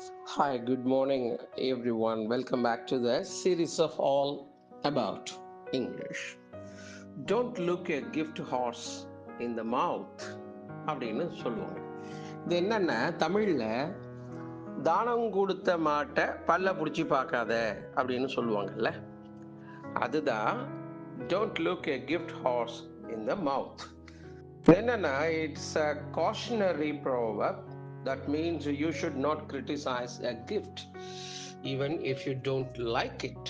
Hi, good morning, everyone. Welcome back to the series of All About English. Don't look a gift horse in the mouth அப்படின்னு சொல்லுவாங்க. இது என்னன்னா தமிழ்ல தானம் கொடுத்த மாட்டை பல்ல பிடிச்சி பார்க்காத அப்படின்னு சொல்லுவாங்கல்ல. அதுதான் don't look a gift horse in the mouth. என்னன்னா it's a cautionary proverb that means you should not criticize a gift even if you don't like it.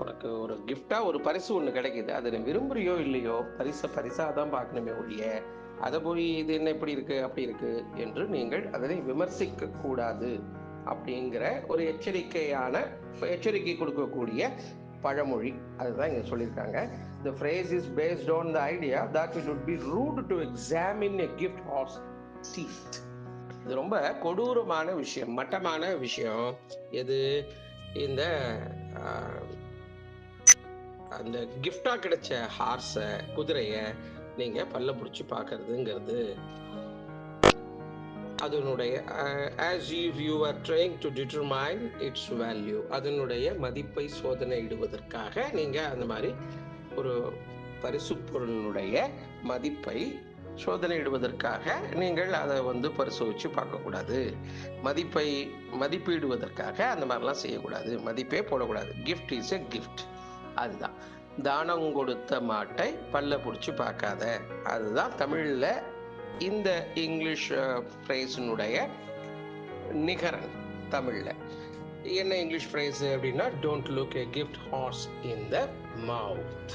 உனக்கு ஒரு கிஃப்டா ஒரு பரிசு ஒன்று கிடைக்குது, அதை நீ விரும்புறியோ இல்லையோ பரிசாக தான் பார்க்கணுமே ஒழிய அதை போய் இது என்ன இப்படி இருக்கு அப்படி இருக்கு என்று நீங்கள் அதனை விமர்சிக்க கூடாது அப்படிங்கிற ஒரு எச்சரிக்கை கொடுக்கக்கூடிய பழமொழி அதுதான் இங்க சொல்லியிருக்காங்க. The phrase is based on the idea that it would be rude to examine a gift horse teeth. இது ரொம்ப கொடூரமான விஷயம், மட்டமான விஷயம். எது இந்த அந்த கிஃப்டா கிடைச்ச ஹார்ஸ குதிரைய நீங்க பல்ல பிடிச்சி பார்க்கறதுங்கிறது அதனுடைய as if you are trying to determine its value, அதனுடைய மதிப்பை சோதனையிடுவதற்காக நீங்க அந்த மாதிரி ஒரு பரிசு பொருளினுடைய மதிப்பை சோதனையிடுவதற்காக நீங்கள் அதை பரிசு வச்சு பார்க்கக்கூடாது. மதிப்பீடுவதற்காக அந்த மாதிரிலாம் செய்யக்கூடாது. மதிப்பே போடக்கூடாது. Gift is a gift. அதுதான் தானம் கொடுத்த மாட்டை பல்ல பிடிச்சி பார்க்காத. அதுதான் தமிழ்ல இந்த இங்கிலீஷ் ஃப்ரேஸினுடைய நிகரன். தமிழ்ல என்ன இங்கிலீஷ் ஃப்ரேஸ் அப்படின்னா, don't look a gift horse in the mouth.